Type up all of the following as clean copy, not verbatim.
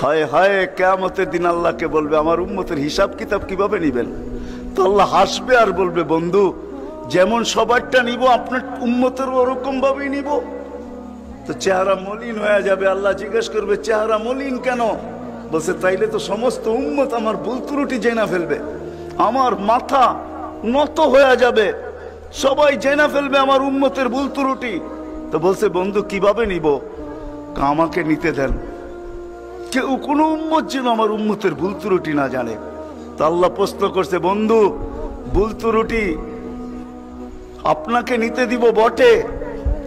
হায় হায়, কিয়ামতের দিন আল্লাহকে বলবে আমার উম্মতের হিসাব কিতাব কিভাবে নিবেন? তো আল্লাহ হাসবে আর বলবে, বন্ধু যেমন সবারটা নিব আপনার উম্মতের ওরকম ভাবেই নিব। তো চেহারা মলিন হয়ে যাবে। আল্লাহ জিজ্ঞেস করবে চেহারা মলিন কেন? বলছে তাইলে তো সমস্ত উম্মত আমার ভুল ত্রুটি জেনে ফেলবে, আমার মাথা নত হয়ে যাবে, সবাই জেনে ফেলবে আমার উম্মতের ভুল ত্রুটি। তো বলছে বন্ধু কিভাবে নিব? আমাকে নিতে দেন, কেউ কোনো উম্মত যেন আমার উম্মতের ভুল ত্রুটি না জানে। তো আল্লাহ প্রশ্ন করছে, বন্ধু ভুল ত্রুটি আপনাকে নিতে দিব বটে,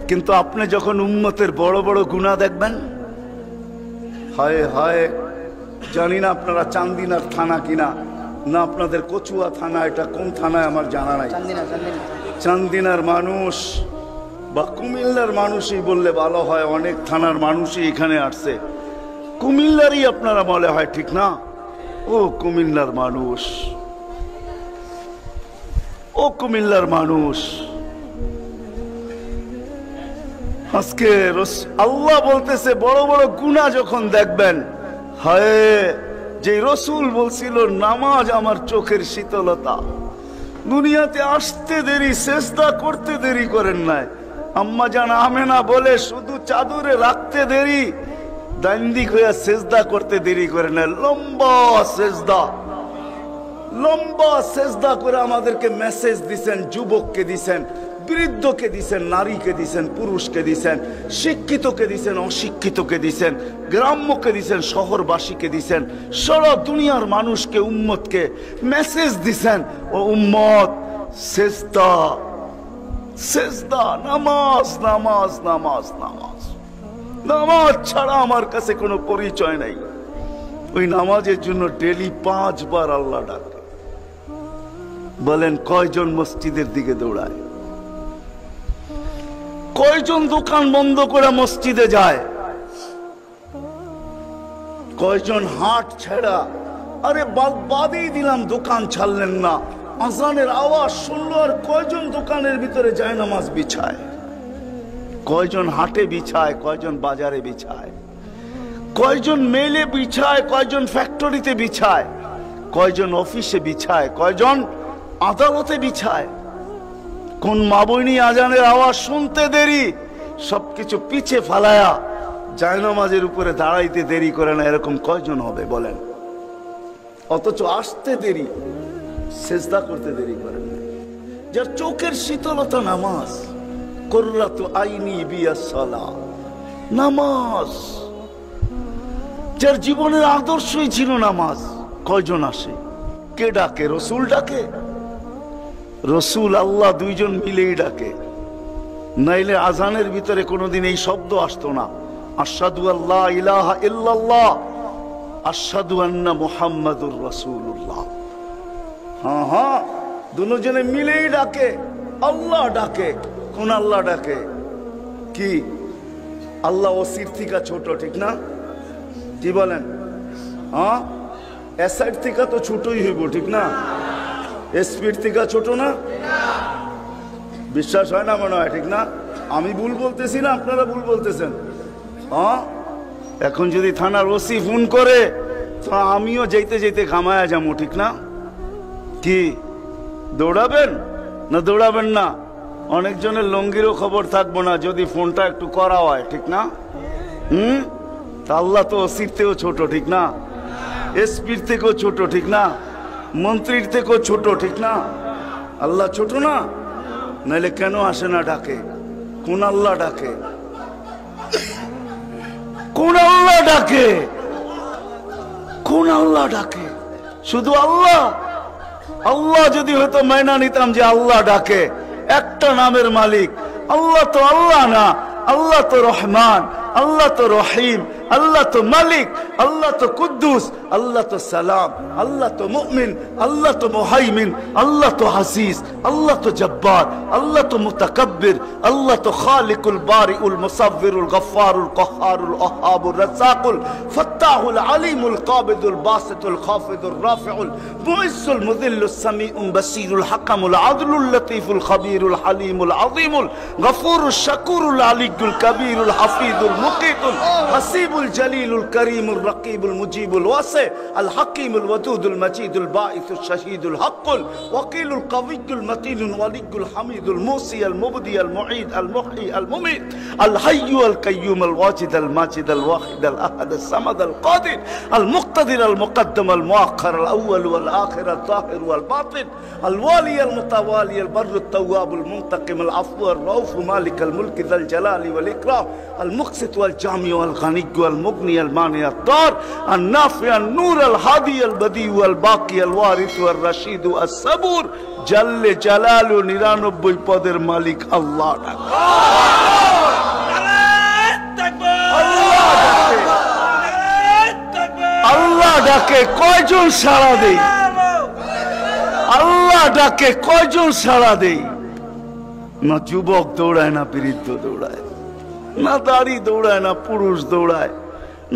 কিন্তু আপনি যখন উম্মতের বড় বড় গুনাহ দেখবেন, হায় হায়, জানি না আপনারা চান্দিনার থানা কিনা না আপনাদের কচুয়া থানা, এটা কোন থানায় আমার জানা নাই। চান্দিনার মানুষ বা কুমিল্লার মানুষই বললে ভালো হয়, অনেক থানার মানুষই এখানে আসছে, কুমিল্লারই আপনারা বলে হয়, ঠিক না? ও কুমিল্লার মানুষ, ও কুমিল্লার মানুষ, আজকে আল্লাহ বলতেছে বড় বড় গুনাহ যখন দেখবেন, হায়, যে রসুল বলছিল নামাজ আমার চোখের শীতলতা, দুনিয়াতে আসতে দেরি, সেজদা করতে দেরি করেন নাই। আম্মা জান আমেনা বলে শুধু চাদরে রাখতে দেরি, দান্দিক হইয়া সেজদা করতে দেরি করে না। লম্বা সেজদা, লম্বা সেজদা করে আমাদেরকে মেসেজ দিছেন, যুবককে দিছেন, বৃদ্ধকে দিছেন, নারীকে দিছেন, পুরুষকে দিছেন, শিক্ষিতকে দিছেন, অশিক্ষিতকে দিছেন, গ্রাম্যকে দিছেন, শহরবাসীকে দিছেন, সারা দুনিয়ার মানুষকে, উম্মতকে মেসেজ দিছেন, ও উম্মত সেজদা, সেজদা, নামাজ, নামাজ, নামাজ, নামাজ, নামাজ ছাড়া আমার কাছে কোনো পরিচয় নাই। ওই নামাজের জন্য ডেলি 5 বার আল্লাহ ডাকে। বলেন কয়জন মসজিদের দিকে দৌড়ায়? কয়জন দোকান বন্ধ করে মসজিদে যায়? কয়জন হাট ছেড়া, আরে বাদই দিলাম দোকান ছাড়লেন না, আজানের আওয়াজ শুনলো আর কয়জন দোকানের ভিতরে যায় নামাজ বিছায়? কয়জন হাটে বিছায়, কয়জন বাজারে বিছায়, কয়জন মেলে বিছায়, কয়জন ফ্যাক্টরিতে বিছায়, কয়জন অফিসে বিছায়, কয়জন আদালতে বিছায়? কোন মা বইনি আজানের আওয়াজ শুনতে দেরি, সবকিছু পিছে ফালায়া জায়নামাজের উপরে দাঁড়াইতে দেরি করে না, এরকম কয়জন হবে বলেন? অথচ আসতে দেরি, সেজদা করতে দেরি করে না। যার চোখের শীতলতা নামাজ, কুররাতু আইনি বিয়াস সালাহ, নামাজ, যার জীবনের আদর্শই ছিল নামাজ, কয়জন আসে? কে ডাকে? রসুল ডাকে? রসুল আল্লাহ দুইজন মিলেই ডাকে, নাইলে আজানের ভিতরে কোনোদিন এই শব্দ আসতো না, আশহাদু আল্লা ইলাহা ইল্লাল্লাহ, আশহাদু আন্না মুহাম্মাদুর রাসূলুল্লাহ। হ্যাঁ হ্যাঁ, দুজনে মিলেই ডাকে, আল্লাহ ডাকে। কোন আল্লাহ ডাকে? কি আল্লাহ ওসির থেকে ছোট, ঠিক না? কি বলেন? হ্যাঁ, এসআইড থেকে তো ছোটই হইব, ঠিক না? এসপির থেকে ছোট না? বিশ্বাস হয় না মনে হয়, ঠিক না? আমি ভুল বলতেছি না, আপনারা ভুল বলতেছেন। হ্যাঁ, এখন যদি থানার ওসি ফোন করে তো আমিও যেতে যেতে ঘামায়া যাবো, ঠিক না? কি দৌড়াবেন না দৌড়াবেন না? অনেকজনের লঙ্গিরও খবর থাকবো না যদি ফোনটা একটু করা হয়, ঠিক না? তা আল্লাহ তো ওসির থেকেও ছোট, ঠিক না? এসপির থেকেও ছোট, ঠিক না? মন্ত্রীর থেকেও ছোট, ঠিক না? আল্লাহ ছোট না? নাইলে কেন আসে না ডাকে? কোন আল্লাহ ডাকে? কোন আল্লাহ ডাকে? কোন আল্লাহ ডাকে? শুধু আল্লাহ? আল্লাহ যদি হয়তো মাইনা নিতাম যে আল্লাহ ডাকে, একটা নামের মালিক আল্লাহ, তো আল্লাহ না, আল্লাহ তো রহমান, আল্লাহ তো রহিম, আল্লাহ তো মালিক, আল্লাহ তো কুদ্দুস, আল্লাহ তো সালাম, আল্লাহ তো মুমিন, আল্লাহ তো মুহাইমিন, আল্লাহ তো হাসিস, আল্লাহ তো জব্বার, আল্লাহ তো মুতাকাব্বির, আল্লাহ তো খালিকুল বারিউল মুসাব্বিরুল গফফারুল কহ্হারুল ওয়াহ্হাবুর রাজ্জাকুল ফাত্তাহুল আলিমুল কাবিদুল বাসিতুল খাফিদুর রাফিউল মুইজ্জুল মুযিল্লুস সামিউল বাসীরুল হাকামুল আদলুল লতীফুল খাবীরুল হালিমুল আযীমুল গফুরুশ শাকুরুল আলিয়ুল কবীরুল হাফিজুল মুকিতুল হাসিবুল জলিলুল করিমুর الرقيب المجيب الواسع الحكيم الودود المجيد الباعث الشهيد الحق الوكيل القوي المتين الولي الحميد الموصي المبدي المعيد المحيي المميت الحي القيوم الواجد الماجد الواحد الأحد الصمد القادر المقتدر المقدم المؤخر الأول والآخر الظاهر والباطن الوالي المتوالي البر التواب المنتقم العفو الرؤوف مالك الملك ذا الجلال والإكرام المقسط والجامع والغني والمغني المانع الضار النافع النور الهادي البديع والباقي الوارث والرشيد الصبور جل جلاله 99 পদের মালিক আল্লাহ। আল্লাহ ডাকে কয়জন সাড়া দেই? আল্লাহ ডাকে কয়জন সাড়া দেই? না যুবক দৌড়ায়, না বৃদ্ধ দৌড়ায়, না দাড়ি দৌড়ায়, না পুরুষ দৌড়ায়,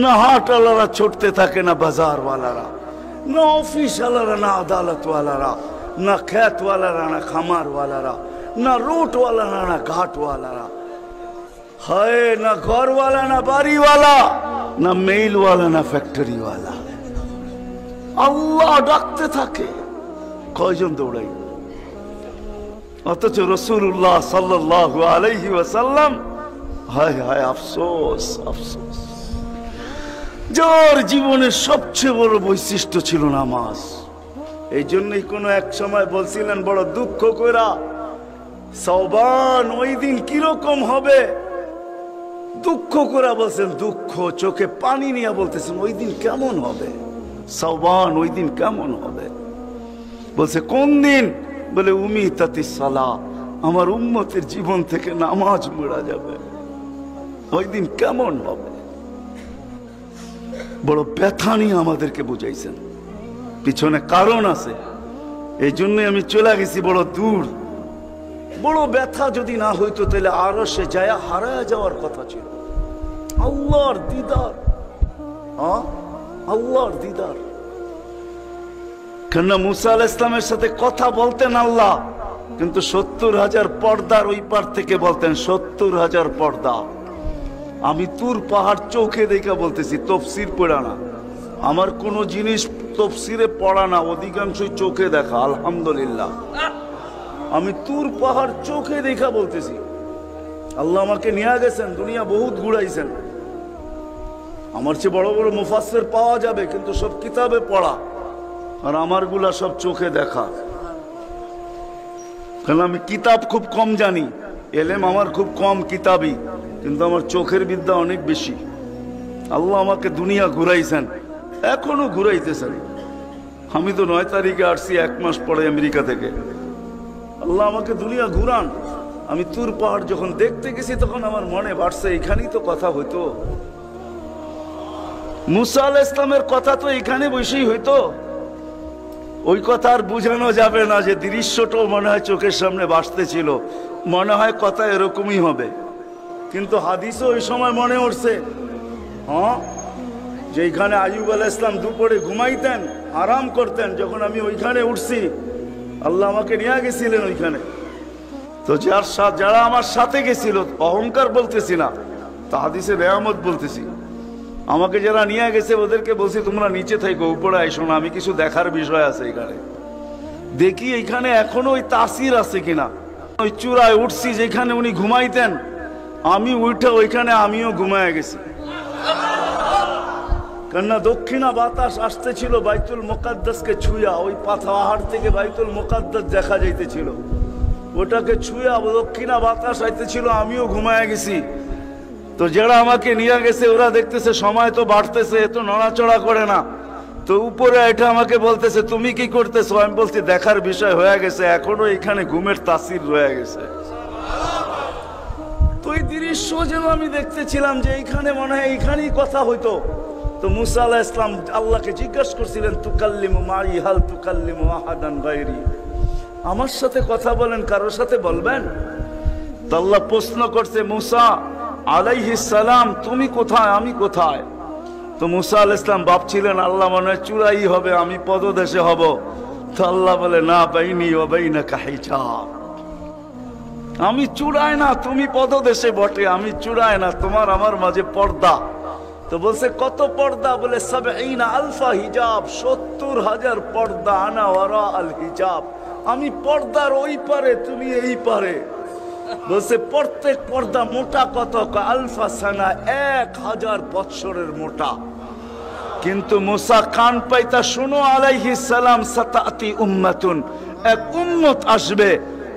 না হাটওয়ালারা ছুটতে থাকে, না বাজারওয়ালারা, না অফিসওয়ালারা, না আদালতওয়ালারা, না খেতওয়ালারা, না খামারওয়ালারা, না রোডওয়ালারা, না ঘাটওয়ালারা, হায় না ঘরওয়ালা, না বাড়িওয়ালা, না মেইলওয়ালা, না ফ্যাক্টরিওয়ালা। আল্লাহ ডাকতে থাকে, কয়জন দৌড়াই? অথচ রাসূলুল্লাহ সাল্লাল্লাহু আলাইহি ওয়াসাল্লাম, হায় হায় আফসোস আফসোস, যার জীবনের সবচেয়ে বড় বৈশিষ্ট্য ছিল নামাজ। এই জন্যই কোন এক সময় বলছিলেন বড় দুঃখ কইরা, শাওবান ওই দিন কিরকম হবে, দুঃখ করে বলছেন, দুঃখ চোখে পানি নিয়ে বলতেছেন ওই দিন কেমন হবে, শাওবান ওই দিন কেমন হবে। বলছে কোন দিন? বলে উমিতাতিস সালাহ, আমার উম্মতের জীবন থেকে নামাজ মুড়া যাবে, ওই দিন কেমন হবে। বড় ব্যথা নিয়ে আমাদেরকে বুঝাইছেন, পিছনে কারণ আছে। এই জন্যই আমি চলে গেছি বড় দূর। বড় ব্যথা যদি না হইতো তাহলে আরো সে যায় হারায় যাওয়ার কথা ছিল। আল্লাহর দিদার, আল্লাহর দিদার। কেননা মুসা আলাইহিস সালামের সাথে কথা বলতেন আল্লাহ, কিন্তু 70,000 পর্দার ওই পার থেকে বলতেন, 70,000 পর্দা। আমি তুর পাহাড় চোখে দেখা বলতেছি, তফসির পড়া না। আমার কোন জিনিস তফসিরে পড়া না, অধিকাংশই চোখে দেখা, আলহামদুলিল্লাহ। আমি তুর পাহাড় চোখে দেখা বলতেছি। আল্লাহ আমাকে নিয়ে গেছেন, দুনিয়া বহুত ঘুরাইছেন। আমার চেয়ে বড় বড় মুফাসসির পাওয়া যাবে, কিন্তু সব কিতাবে পড়া, আর আমারগুলা সব চোখে দেখা। কারণ আমি কিতাব খুব কম জানি, এলেম আমার খুব কম কিতাবই, কিন্তু আমার চোখের বিদ্যা অনেক বেশি। আল্লাহ আমাকে দুনিয়া ঘুরাইছেন, এখনো ঘুরাইতেছেন। আমি তো 9 তারিখে আসছি, 1 মাস পরে আমেরিকা থেকে। আল্লাহ আমাকে দুনিয়া ঘুরান। আমি তুর পাহাড় যখন দেখতে গেছি তখন আমার মনে বাড়ছে এখানেই তো কথা হইতো, মুসা আলাইহিস সালামের কথা তো এখানে বসেই হইতো। ওই কথা আর বুঝানো যাবে না যে দৃশ্যটাও মনে হয় চোখের সামনে ভাসতেছিল, মনে হয় কথা এরকমই হবে। কিন্তু হাদিসও ওই সময় মনে উঠছে, যেখানে আইয়ুব আলাইহিস সালাম দুপুরে ঘুমাইতেন, আরাম করতেন, যখন আমি ওইখানে উঠছি আল্লাহ আমাকে নিয়ে গেছিলেন ওইখানে। তো যারা আমার সাথে গেছিল, অহংকার বলতেছি না, তা হাদিসের নেয়ামত বলতেছি, আমাকে যারা নিয়ে গেছে ওদেরকে বলছি তোমরা নিচে থাকো, উপরে আইসো না, আমি কিছু দেখার বিষয় আছে এখানে। দেখি এখানে এখনো ওই তাসির আছে কিনা। ওই চূড়ায় উঠছি যেখানে উনি ঘুমাইতেন, আমি উঠে ওইখানে আমিও ঘুমায় গেছি। কেননা দক্ষিণা বাতাস আসতেছিল বাইতুল মুকাদ্দাসকে ছুঁয়া, ওই পাহাড় থেকে বাইতুল মুকাদ্দাস দেখা যাইতেছিল, ওটাকে ছুঁয়া দক্ষিণা বাতাস আইতেছিল, আমিও ঘুমায় গেছি। তো যারা আমাকে নিয়ে গেছে ওরা দেখতেছে সময় তো বাড়তেছে, এত নড়াচড়া করে না, তো উপরে এটা আমাকে বলতেছে তুমি কি করতেছো? আমি বলছি দেখার বিষয় হয়ে গেছে, এখনো এখানে ঘুমের তাসির রয়ে গেছে। তো এই দৃশ্য যেন আমি দেখতেছিলাম যে এইখানে মনে হয় এইখানেই কথা হইতো। তো মুসা আলাইহিস সালাম আল্লাহকে জিজ্ঞাসা করছিলেন, তুকাল্লিমু মাই হাল তুকাল্লিমু আহাদান গায়রি, আমার সাথে কথা বলেন, কারোর সাথে বলবেন? তো আল্লাহ প্রশ্ন করছে, মুসা আলাইহিস সালাম তুমি কোথায়, আমি কোথায়? তো মুসা আলাইহিস সালাম ভাবছিলেন আল্লাহ মনে হয় চূড়াই হবে, আমি পদদেশে হব। তো আল্লাহ বলে, না, বাইনি ওয়া বাইনাকা হিজাব, আমি চূড়ায় না, তুমি পদদেশে বটে, আমি চূড়ায় না, তোমার আমার মাঝে পর্দা। তো বলছে কত পর্দা? বলে ৭০ আলফা হিজাব, ৭০,০০০ পর্দা। আনা ওয়ারা আল হিজাব, আমি পর্দার ওই পারে, তুমি এই পারে। বলছে প্রত্যেক পর্দা মোটা কত? আলফা সানা, ১,০০০ বৎসরের মোটা। কিন্তু মুসা কান পাইতা, শুনো আলাইহিস সালাম, সাতাতি উম্মাতুন, এক উম্মত আসবে,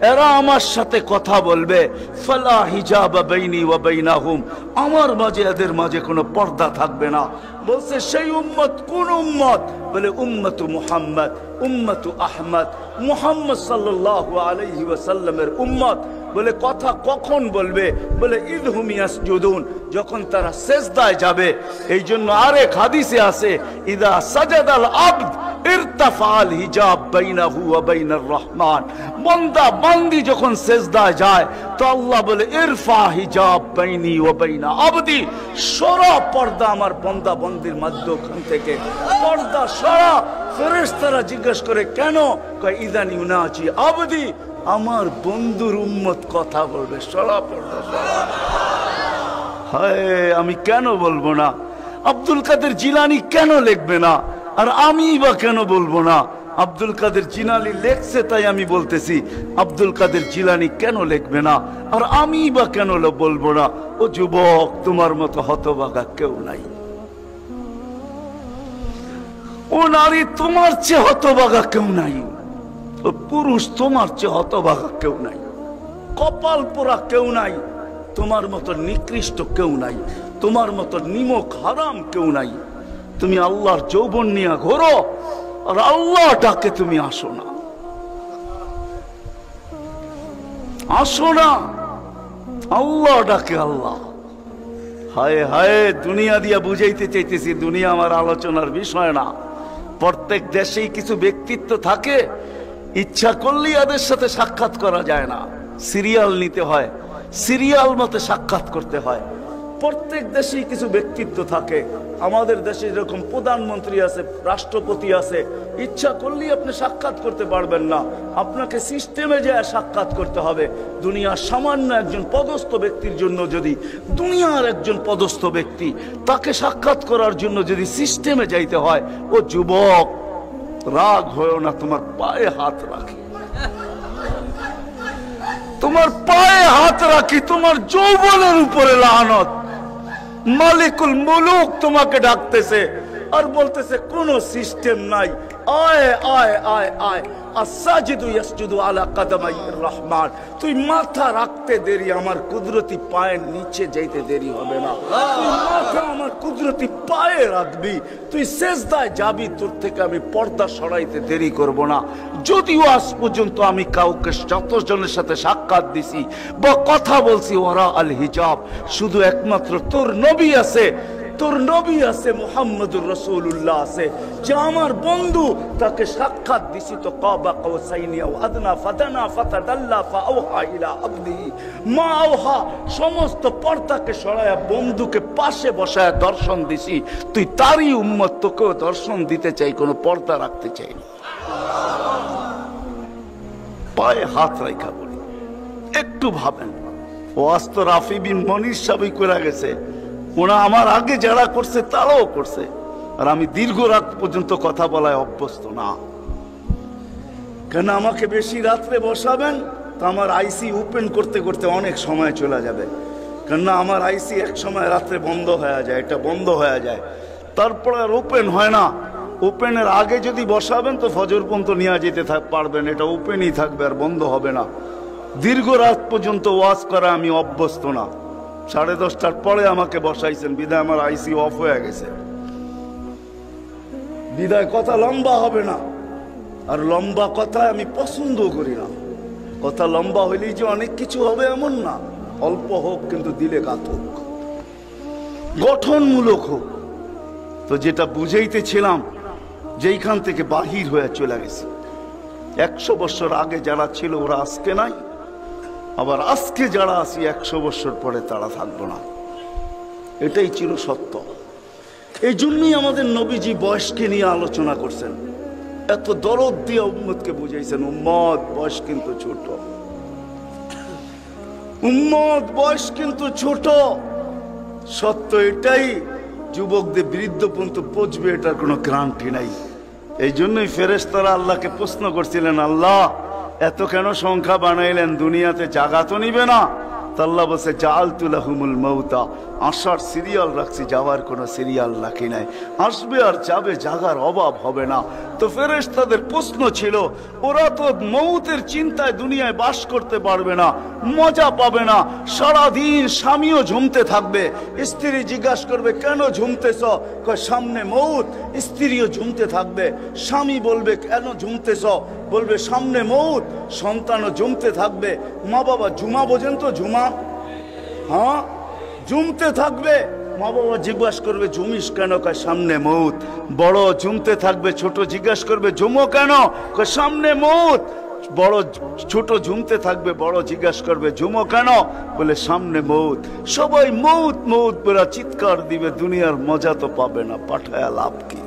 এরা আমার সাথে কথা বলবে, ফালা হিজাবা বাইনি ওয়া বাইনাহুম, আমার মাঝে এদের মাঝে কোনো পর্দা থাকবে না। বলছে সেই উম্মত কোন উম্মত? বলে উম্মতু মুহাম্মদ, উম্মতু আহমদ, মুহাম্মদ সাল্লাল্লাহু আলাইহি ওয়াসাল্লামের উম্মত। বলে কথা কখন বলবে? বলে ইদহুম ইয়াসজুদুন, যখন তারা সেজদায় যাবে। এই জন্য আরেক হাদিসে আছে, ইদা সাজাদাল আবদ ইরতাফাল হিজাব বাইনাহু ওয়া বাইনার রহমান, বান্দা বান্দি যখন সেজদায় যায় তো আল্লাহ বলে ইরফা হিজাব বাইনি ওয়া বাইনা আবদি, সরা পর্দা আমার বান্দা বান্দির মধ্যখান থেকে, পর্দা সরা। ফেরেশতারা জিজ্ঞেস করে কেন? কয় ইদান ইউনাজি আবদি, আমার বন্ধুর উম্মত কথা বলবে, সরা পর্দা সরা। হায়, আমি কেন বলবো না? আব্দুল কাদের জিলানী কেন লিখবে না? আর আমি বা কেন বলবো না? আব্দুল কাদের জিলানী লেখছে তাই আমি বলতেছি। আব্দুল কাদের জিলানী কেন লিখবে না? আর আমি বা কেন বলবো না? ও যুবক, তোমার মতো হতভাগা কেউ নাই। ও নারী, তোমার চেয়ে হতভাগা কেউ নাই। ও পুরুষ, তোমার চেয়ে হতভাগা কেউ নাই। কপাল পোড়া কেউ নাই। তোমার মতো নিকৃষ্ট কেউ নাই। তোমার মতো নিমক হারাম কেউ নাই। তুমি আল্লাহর যৌবন নিয়ে ঘোরো, আর আল্লাহ ডাকে তুমি আসো না, আসো না। আল্লাহ ডাকে আল্লাহ। হায় হায়, দুনিয়া দিয়া বুঝাইতে চাইতেছি, দুনিয়া আমার আলোচনার বিষয় না। প্রত্যেক দেশেই কিছু ব্যক্তিত্ব থাকে, ইচ্ছা করলেই এদের সাথে সাক্ষাৎ করা যায় না, সিরিয়াল নিতে হয়, সিরিয়াল মতে সাক্ষাৎ করতে হয়। প্রত্যেক দেশেই কিছু ব্যক্তিত্ব থাকে। আমাদের দেশে যেরকম প্রধানমন্ত্রী আছে, রাষ্ট্রপতি আছে, ইচ্ছা করলেই আপনি সাক্ষাৎ করতে পারবেন না, আপনাকে সিস্টেমে যায় সাক্ষাৎ করতে হবে। দুনিয়ার সামান্য একজন পদস্থ ব্যক্তির জন্য, যদি দুনিয়ার একজন পদস্থ ব্যক্তি, তাকে সাক্ষাৎ করার জন্য যদি সিস্টেমে যাইতে হয়, ও যুবক রাগ হয়েও না, তোমার পায়ে হাত রাখি, তোমার পায়ে হাত রাখি, তোমার যৌবনের উপরে লানত। মালিকুল মুলুক তোমাকে ডাকতেছে আর বলতেছে কোন সিস্টেম নাই, আয় আয় আয় আয়। আসাজিদু ইয়াসজুদু আলা কাদামাইর রহমান, তুই মাথা রাখতে দেরি, আমার কুদরতি পায়ের নিচে যাইতে দেরি হবে না। তুই মাথা আমার কুদরতি পায়ে রাখবি, তুই সেজদায় যাবি, তোর থেকে আমি পর্দা সরাইতে দেরি করব না। যদিও আজ পর্যন্ত আমি কাউকে যতজনের সাথে সাক্ষাৎ দিছি বা কথা বলছি ওরা আল হিজাব, শুধু একমাত্র তোর নবী আছে, তোর নবী আছে, মুহাম্মদুর রাসূলুল্লাহ আছে, যে আমার বন্ধু, তাকে সাক্ষাৎ দিছি তো কাবা কাউসাইনি আও আদনা ফাদানা ফাতাদাল্লা ফাআওহা ইলা আবদিহি মা আওহা, সমস্ত পর্দাকে সরায়া বন্ধুকে পাশে বসায়া দর্শন দিছি। তুই তারই উম্মত, তোকেও দর্শন দিতে চাই, কোনো পর্দা রাখতে চাই না। পায়ে হাত রাখা বলি, একটু ভাবেন। ও আস্ত রাফি বিন মনির সাবই করে গেছে, ওরা আমার আগে যারা করছে তারাও করছে, আর আমি দীর্ঘ রাত পর্যন্ত কথা বলায় অভ্যস্ত না। কেন আমাকে বেশি রাত্রে বসাবেন তো আমার আইসি ওপেন করতে করতে অনেক সময় চলে যাবে। কেননা আমার আইসি এক সময় রাত্রে বন্ধ হয়ে যায়, এটা বন্ধ হয়ে যায়, তারপরে আর ওপেন হয় না। ওপেনের আগে যদি বসাবেন তো ফজর পর্যন্ত নিয়ে যেতে পারবেন, এটা ওপেনই থাকবে আর বন্ধ হবে না। দীর্ঘ রাত পর্যন্ত ওয়াজ করা আমি অভ্যস্ত না। 10:30টার পরে আমাকে বসাইছেন, বিদায় আমার আইসি অফ হয়ে গেছে, বিদায় কথা লম্বা হবে না। আর লম্বা কথা আমি পছন্দ করি না। কথা লম্বা হইলেই যে অনেক কিছু হবে এমন না, অল্প হোক কিন্তু দিলে গাত হোক, গঠনমূলক হোক। তো যেটা বুঝাইতেছিলাম, যেইখান থেকে বাহির হয়ে চলে গেছে, 100 বছর আগে যারা ছিল ওরা আজকে নাই, আবার আজকে যারা আছি 100 বছর পরে তারা থাকবো না, এটাই চির সত্য। এই জন্যই আমাদের নবীজি বয়সকে নিয়ে আলোচনা করছেন, এত দরদ দিয়ে উম্মতকে বুঝাইছেন, উম্মত বয়স কিন্তু ছোট, উম্মত বয়স কিন্তু ছোট। সত্য এটাই, যুবকদের বৃদ্ধ পর্যন্ত পৌঁছবে এটার কোনো গ্যারান্টি নাই। এই জন্যই ফেরেশতারা আল্লাহকে প্রশ্ন করছিলেন, আল্লাহ এত কেন সংখ্যা বানাইলেন, দুনিয়াতে জাগা তো নিবে না? আল্লাহ বলছে জাআলতু লাহুমুল মাউতা, আসার সিরিয়াল রাখছি, যাওয়ার কোনো সিরিয়াল রাখি নাই। আসবে আর যাবে, জাগার অভাব হবে না। তো ফেরেশতাদের প্রশ্ন ছিল, ওরা তো মৌতের চিন্তায় দুনিয়ায় বাস করতে পারবে না, মজা পাবে না, সারাদিন স্বামীও ঝুমতে থাকবে। স্ত্রী জিজ্ঞাসা করবে কেন ঝুমতেছ, কয় সামনে মৌত। স্ত্রীও ঝুমতে থাকবে, স্বামী বলবে কেন ঝুমতেছ, বলবে সামনে মৌত। সন্তানও ঝুমতে থাকবে। মা বাবা ঝুমা বোঝেন তো, ঝুমা, হ্যাঁ ঝুমতে থাকবে। মা বাবা জিজ্ঞাসা করবে ঝুমিস কেন, কয় সামনে মৌত। বড় ঝুমতে থাকবে, ছোট জিজ্ঞাসা করবে ঝুমো কেন, কয় সামনে মৌত। বড় ছোট ঝুমতে থাকবে, বড় জিজ্ঞাসা করবে ঝুমো কেন, বলে সামনে মৌত। সবাই মৌত মৌত বলে চিৎকার দিবে, দুনিয়ার মজা তো পাবে না, পাঠায়া লাভ কি?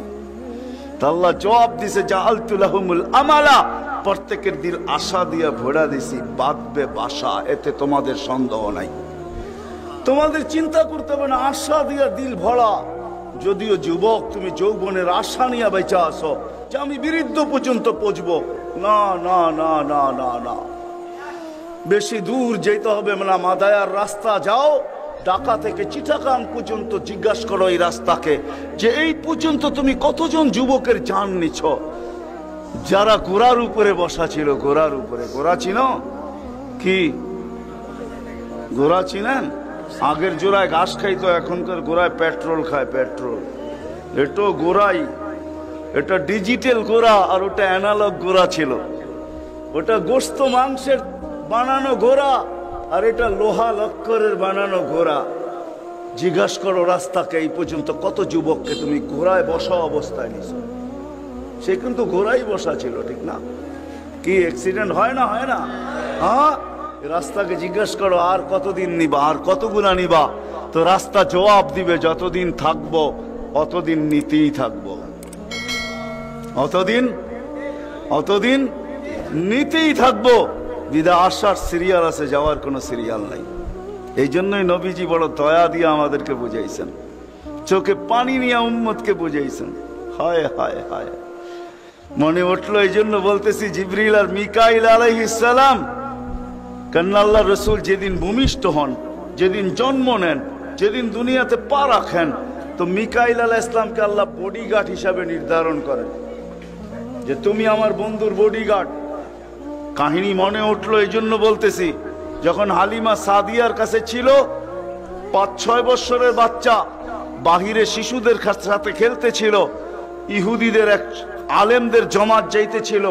আল্লাহ জবাব দিছে জাআলতু লাহুমুল আমালা, প্রত্যেকের দিল আশা দিয়া ভরা দিছি, বাঁধবে বাসা, এতে তোমাদের সন্দেহ নাই। তোমাদের চিন্তা করতে হবে না, আশা দিয়া দিল ভরা। যদিও যুবক, তুমি যৌবনের আশা নিয়ে বেঁচে আসো যে আমি বৃদ্ধ পর্যন্ত পৌঁছবো, না না না না না না, বেশি দূর যেতে হবে না। মাদায়ার রাস্তা যাও, ঢাকা থেকে চিটাগাং পর্যন্ত জিজ্ঞাসা করো এই রাস্তাকে, যে এই পর্যন্ত তুমি কতজন যুবকের জান নিছ, যারা ঘোড়ার উপরে বসা ছিল। ঘোড়ার উপরে, ঘোড়া চিনো কি? ঘোড়া চিনেন? আগের জোড়ায় ঘাস খাইতো, এখনকার ঘোড়ায় পেট্রোল খায়, পেট্রোল। এটা ঘোড়াই, এটা ডিজিটাল ঘোড়া, আর ওটা অ্যানালগ ঘোড়া ছিল। ওটা গোস্ত মাংসের বানানো ঘোড়া, আর এটা লোহা লক্করের বানানো ঘোড়া। জিজ্ঞাসা করো রাস্তাকে, এই পর্যন্ত কত যুবককে তুমি ঘোড়ায় বসা অবস্থায় নিছ। সে কিন্তু ঘোড়াই বসা ছিল, ঠিক না? কি অ্যাক্সিডেন্ট হয় না, হয় না? হ্যাঁ, রাস্তাকে জিজ্ঞাসা করো আর কতদিন নিবা, আর কতগুলা নিবা। তো রাস্তা জবাব দিবে যতদিন থাকবো অতদিন নিতেই থাকবো, অতদিন নিতেই থাকবো। বিদা আসার সিরিয়াল আছে, যাওয়ার কোনো সিরিয়াল নাই। এই জন্যই নবীজি বড় দয়া দিয়ে আমাদেরকে বুঝাইছেন, চোখে পানি নিয়ে উম্মতকে বুঝাইছেন। হায় হায় হায়, মনে উঠলো, এই জন্য বলতেছি জিবরিল আর মিকাইল আলাইহিস সালাম, কারণ আল্লাহ রসুল যেদিন ভূমিষ্ঠ হন, যেদিন জন্ম নেন, যেদিন দুনিয়াতে পা রাখেন, তো মিকাইল আলাইহিস সালামকে আল্লাহ বডিগার্ড হিসাবে নির্ধারণ করেন যে তুমি আমার বন্ধুর বডিগার্ড। কাহিনী মনে উঠলো, এই জন্য বলতেছি, যখন হালিমা সাদিয়ার কাছে ছিল, 5-6 বছরের বাচ্চা বাহিরে শিশুদের সাথে খেলতেছিল, ইহুদিদের এক আলেমদের জমাত যাইতেছিল,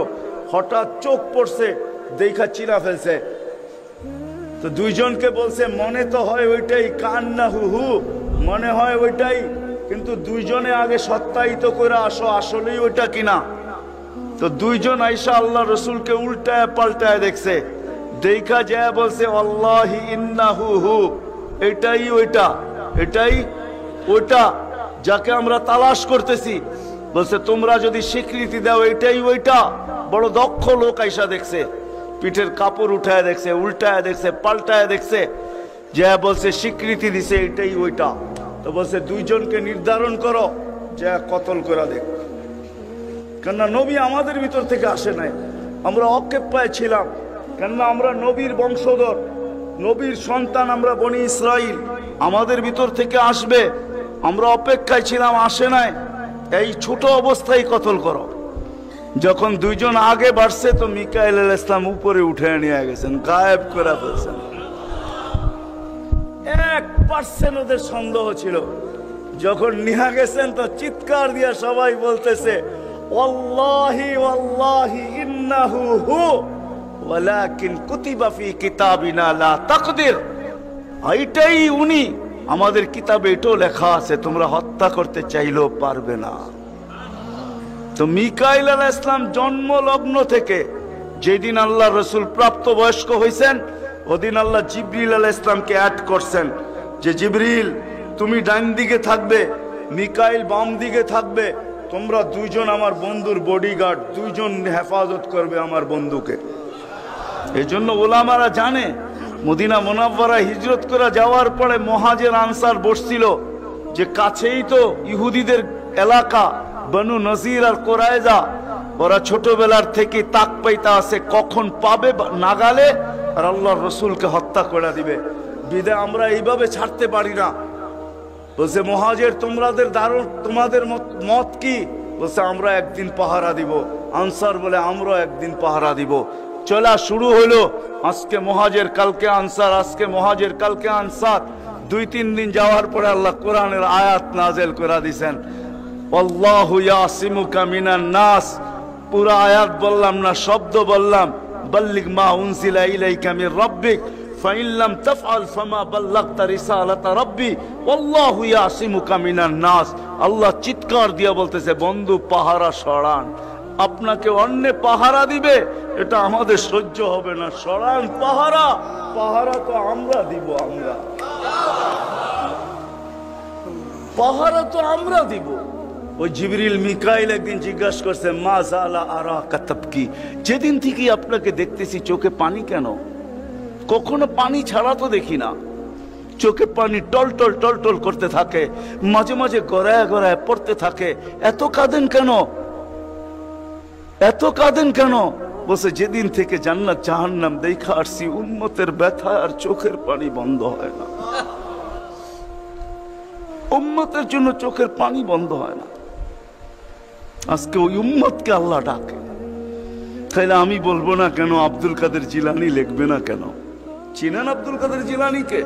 হঠাৎ চোখ পড়ছে, দেখা চিরা ফেলছে। তো দুইজনকে বলছে মনে তো হয় ওইটাই, কান্না হু হু, মনে হয় ওইটাই, কিন্তু দুইজনে আগে সত্যায়িত করে আসো আসলেই ওইটা কিনা। তো দুইজন আইসা আল্লাহ রসুলকে উল্টায় পাল্টায় দেখছে, দেখা যায় বলছে আল্লাহি ইন্নাহু হু, এটাই ওইটা, এটাই ওইটা যাকে আমরা তালাশ করতেছি। বলছে তোমরা যদি স্বীকৃতি দাও এটাই ওইটা। বড় দক্ষ লোক আইসা দেখছে, পিঠের কাপড় উঠায় দেখছে, উল্টায় দেখছে, পাল্টায় দেখছে, যা বলছে স্বীকৃতি দিছে এটাই ওইটা। তো বলছে দুইজনকে নির্ধারণ করো, যা কতল করে দেখ। কেননা নবী আমাদের ভিতর থেকে আসে নাই, আমরা অক্ষেপায় ছিলাম, কেননা আমরা নবীর বংশধর, নবীর সন্তান, আমরা বনি ইসরাইল, আমাদের ভিতর থেকে আসবে, আমরা অপেক্ষায় ছিলাম, আসে নাই। এই ছোট অবস্থায় কতল করো। যখন দুইজন আগে বাড়ছে, তো মিকাইল আলাইহিস সালাম উপরে উঠে নিয়ে গেছেন, গায়েব করে ফেলছেন। 1% ওদের সন্দেহ ছিল। যখন নিয়ে গেছেন তো চিৎকার দিয়ে সবাই বলতেছে ওয়াল্লাহি ওয়াল্লাহি ইন্নাহু হু ওয়ালাকিন কুতিবা ফি কিতাবিনা লা তাকদির, এইটাই উনি, আমাদের কিতাবে এটাও লেখা আছে, তোমরা হত্যা করতে চাইলেও পারবে না। তো মিকাইল আলাইহিস সালাম জন্ম লগ্ন থেকে যেদিন আল্লাহ রসুল প্রাপ্তবয়স্ক হয়েছেন, ওদিন আল্লাহ জিবরিল আলাইহিস সালামকে অ্যাড করছেন যে জিবরিল তুমি ডান দিকে থাকবে, মিকাইল বাম দিকে থাকবে, তোমরা দুইজন আমার বন্ধুর বডিগার্ড, দুইজন হেফাজত করবে আমার বন্ধুকে। এই জন্য ওলামারা জানে, মদিনা মুনাওয়ারা হিজরত করে যাওয়ার পরে মুহাজির আনসার বসছিল যে কাছেই তো ইহুদিদের এলাকা বনু নজির আর কোরাইজা, ওরা ছোটবেলার থেকে তাক পাইতা আছে কখন পাবে নাগালে আর আল্লাহর রসুলকে হত্যা করে দিবে। বিদায় আমরা এইভাবে ছাড়তে পারি না। বলছে মুহাজির তোমাদের মত কি? বলছে আমরা একদিন পাহারা দিব। আনসার বলে আমরা একদিন পাহারা দিব। চলা শুরু হলো। আজকে মুহাজির কালকে আনসার, আজকে মুহাজির কালকে আনসার। 2-3 দিন যাওয়ার পরে আল্লাহ কোরআনের আয়াত নাযিল করে দিয়েছেন, আল্লাহু ইয়াসিমুকা মিনান নাস। পুরো আয়াত বললাম না, শব্দ বললাম, বাল্লিগ মা উনজিলা ইলাইকা মির রাব্বিক ফাইন লাম তাফআল ফামা বাল্লাগতা রিসালাতা রাব্বি আল্লাহু ইয়াসিমুকা মিনান নাস। আল্লাহ চিৎকার দিয়ে বলতেছে, বন্ধু পাহারা সরান, আপনাকে অন্য পাহারা দিবে, এটা আমাদের সহ্য হবে না, সরান পাহারা। পাহারা তো আমরা দিব, আমরা পাহারা তো আমরা দিব। ওই জিবরিল মিকাইল একদিন জিজ্ঞাসা করছে, মা জালা আরাকা তাবকি, যেদিন থেকে আপনাকে দেখতেছি চোখে পানি কেন? কখনো পানি ছাড়া তো দেখি না। চোখে পানি টলটল টলটল করতে থাকে, মাঝে মাঝে গড়ায় গড়ায় পড়তে থাকে, এত কাঁদেন কেন? এত কাঁদেন কেন? বলছে যেদিন থেকে জান্নাত জাহান্নাম দেখা আসছি, উম্মতের ব্যথা আর চোখের পানি বন্ধ হয় না। উম্মতের জন্য চোখের পানি বন্ধ হয় না। আজকে ওই উম্মতকে আল্লাহ ডাকে। তাইলে আমি বলবো না কেন? আব্দুল কাদের জিলানী লিখবে না কেন? চিনেন আব্দুল কাদের জিলানীকে?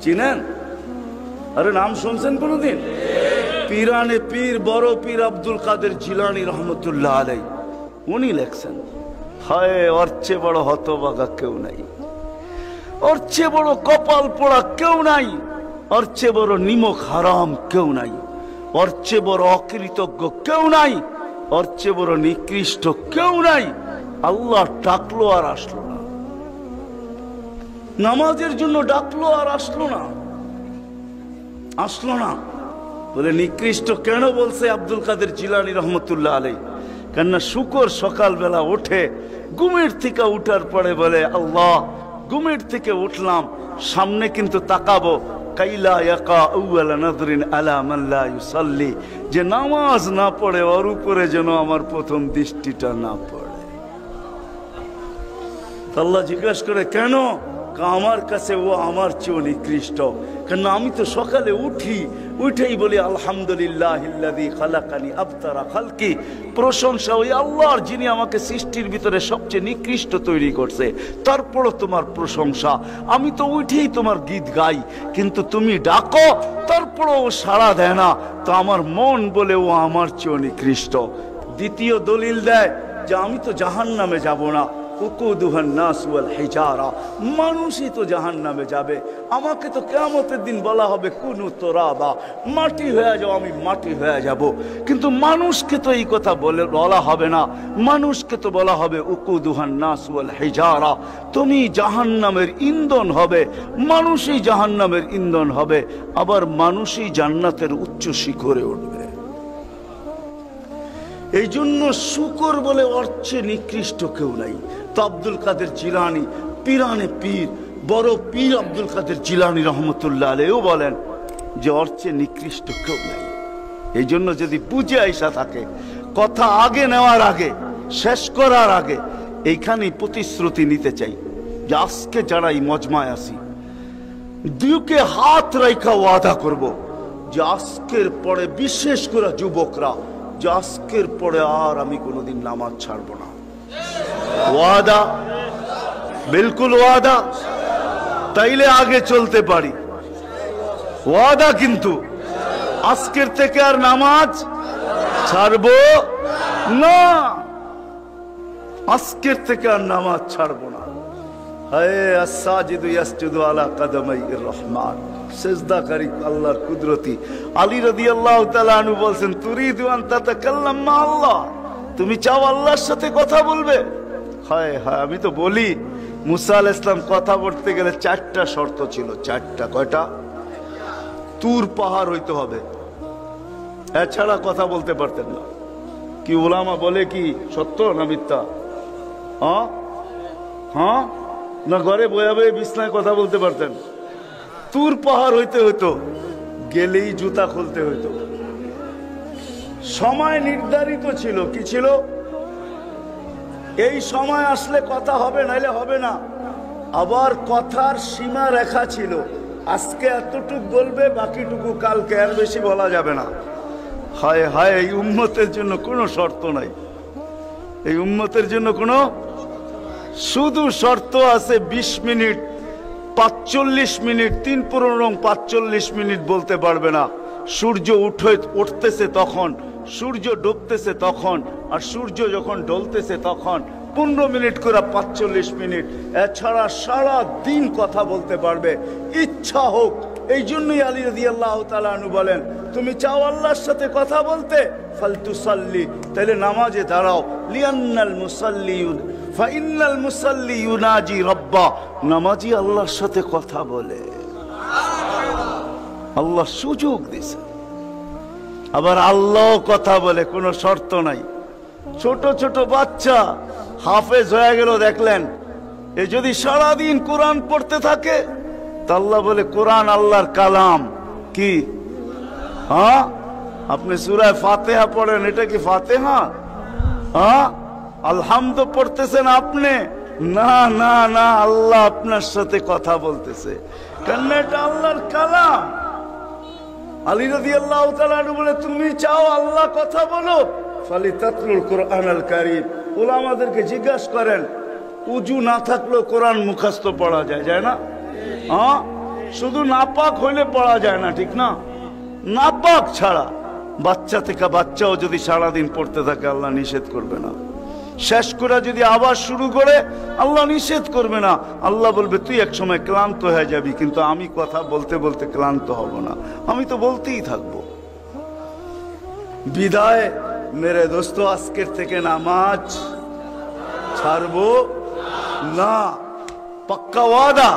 চিনেন? আরে নাম শুনছেন কোনদিন? পীরানে পীর বড় পীর আব্দুল কাদের জিলানী রহমতুল্লাহ আলাই, উনি লেখছেন, হায় ওর চেয়ে বড় হতভাগা কেউ নাই, ওর চেয়ে বড় কপাল পোড়া কেউ নাই, ওর চেয়ে বড় নিমক হারাম কেউ নাই, ওর চেয়ে বড় অকৃতজ্ঞ কেউ নাই, ওর চেয়ে বড় নিকৃষ্ট কেউ নাই। আল্লাহ ডাকলো আর আসলো না, নামাজের জন্য ডাকলো আর আসলো না, আসলো না। বলে নিকৃষ্ট কেন বলছে আব্দুল কাদের জিলানী রহমতুল্লাহ আলাই? কেননা শুকর সকালবেলা ওঠে, ঘুমের থেকে উঠার পরে বলে, আল্লাহ ঘুমের থেকে উঠলাম, সামনে কিন্তু তাকাবো, কাইলা ইয়াকা আউয়ালা নাযরিন আলা মান লা ইউসাল্লি, যে নামাজ না পড়ে ওর উপরে যেন আমার প্রথম দৃষ্টিটা না পড়ে। আল্লাহ জিজ্ঞাসা করে কেন? আমার কাছে ও আমার চেয়ে নিকৃষ্ট। কেন আমি তো সকালে উঠি, উঠেই বলি আলহামদুলিল্লাহিল্লাযী খালাকানি আবতারা খালকি, প্রশংসা ওই আল্লাহর যিনি আমাকে সৃষ্টির ভিতরে সবচেয়ে নিকৃষ্ট তৈরি করছে, তারপরও তোমার প্রশংসা। আমি তো উঠেই তোমার গীত গাই, কিন্তু তুমি ডাকো তারপরও ও সাড়া দেয় না, তো আমার মন বলে ও আমার চেয়ে নিকৃষ্ট। দ্বিতীয় দলিল দেয় যে আমি তো জাহান্নামে যাব না, মানুষই তো জাহান্নামে যাবে, আমাকে তো কিয়ামতের দিন বলা হবে কুনু তুরাবা, মাটি হয়ে যাও, আমি মাটি হয়ে যাব। কিন্তু মানুষকে তো এই কথা বলা হবে না, মানুষকে তো বলা হবে উকুদুহান নাস ওয়াল হিজারা, তুমি জাহান্নামের ইন্ধন হবে, মানুষই জাহান্নামের ইন্ধন হবে, আবার মানুষই জান্নাতের উচ্চ শিখরে উঠবে। এই জন্য শুকর বলে অর্চে নিকৃষ্ট কেউ নাই। তো আব্দুল কাদের জিলানী পীরানে পীর বড় পীর আব্দুল কাদের জিলানী রহমতুল্লাহ আলাইহিও বলেন যে অর্চে নিকৃষ্ট কেউ নাই। এই জন্য যদি বুঝে আইসা থাকে, কথা আগে নেওয়ার আগে, শেষ করার আগে এইখানেই প্রতিশ্রুতি নিতে চাই যে আজকে যারা এই মজমায় আসি, দুকে হাত রাইখা ওয়াদা করব যে আজকের পরে, বিশেষ করে যুবকরা, যে আজকের পরে আর আমি কোনোদিন নামাজ ছাড়বো না। ওয়াদা, বিলকুল ওয়াদা, তাইলে আগে চলতে পারি। ওয়াদা কিন্তু আজকের থেকে আর নামাজ ছাড়বো না, আজকের থেকে আর নামাজ ছাড়বো না। হায় আস-সাজিদু ইয়াসজুদু আলা কাদামাইর রহমান, সিজদাকারী আল্লাহর কুদরতি। আলী রাদিয়াল্লাহু তাআলা আনহু বলেন, তুরিদু আন তাতাকাল্লাম মা আল্লাহ, তুমি চাও আল্লাহর সাথে কথা বলবে? হায় হায়, আমি তো বলি মুসা আলাইহিস সালাম কথা বলতে গেলে 4টা শর্ত ছিল। 4টা, কয়টা? তুর পাহাড় হইতে হবে, এছাড়া কথা বলতে পারতেন না। কি উলামা বলে কি সত্য না মিথ্যা? হ্যাঁ না ঘরে বয়ে বয়ে বিছনায় কথা বলতে পারতেন? তুর পাহাড় হইতে হইতো, গেলেই জুতা খুলতে হতো। সময় নির্ধারিত ছিল, কি ছিল? এই সময় আসলে কথা হবে, নাইলে হবে না। আবার কথার সীমা রেখা ছিল, আজকে এতটুক বলবে, বাকিটুকু কালকে, আর বেশি বলা যাবে না। হায় হায়, এই উম্মতের জন্য কোনো শর্ত নাই। এই উম্মতের জন্য কোনো শুধু শর্ত আছে 20 মিনিট, 45 মিনিট, 3-4 মিনিট বলতে পারবে না। সূর্য উঠতেছে তখন, সূর্য ডুবতেছে তখন, আর সূর্য যখন ডলতেছে তখন 15 মিনিট করে 45 মিনিট। এছাড়া সারা দিন কথা বলতে পারবে, ইচ্ছা হোক। এই জন্যই আলী রাদিয়াল্লাহু তাআলা আনহু বলেন, তুমি চাও আল্লাহর সাথে কথা বলতে, ফালতুসাল্লি, তাহলে নামাজে দাঁড়াও। লিআন্নাল মুসাল্লি ফাইন্নাল মুসাল্লি ইউনাজি রাব্বা, নামাজি আল্লাহর সাথে কথা বলে। আল্লাহ সুযোগ দিয়েছে, আবার আল্লাহ কথা বলে, কোনো শর্ত নাই। ছোট ছোট বাচ্চা হাফেজ হয়ে গেল, দেখলেন, এ যদি সারাদিন কোরআন পড়তে থাকে, তা আল্লাহ বলে কোরআন আল্লাহর কালাম। কি? হ্যাঁ, আপনি সূরা ফাতিহা পড়েন, এটা কি ফাতিহা? হ্যাঁ, আলহামদ পড়তেছেন আপনি? না না না, আল্লাহ আপনার সাথে কথা বলতেছে, কেন? এটা আল্লাহর কালাম। আলী রাদিয়াল্লাহু তাআলা বলে, তুমি চাও আল্লাহ কথা বলো, ফালিতাতলুল কুরআনাল কারীম। উলামাদেরকে জিজ্ঞাসা করেন, উজু না থাকলেও কোরআন মুখস্থ পড়া যায়, যায় না? হ্যাঁ, শুধু নাপাক হইলে পড়া যায় না, ঠিক না? নাপাক ছাড়া বাচ্চা থেকে বাচ্চাও যদি সারাদিন পড়তে থাকে, আল্লাহ নিষেধ করবে না। শেষ করে যদি আবার শুরু করে, আল্লাহ নিষেধ করবে না। আল্লাহ বলবে, তুই এক সময় ক্লান্ত হয়ে যাবি, কিন্তু আমি কথা বলতে বলতে ক্লান্ত হব না, আমি তো বলতেই থাকবো। বিদায় মেরে দোস্ত, আজকের থেকে নামাজ ছাড়বো না, পাক্কা ওয়াদা।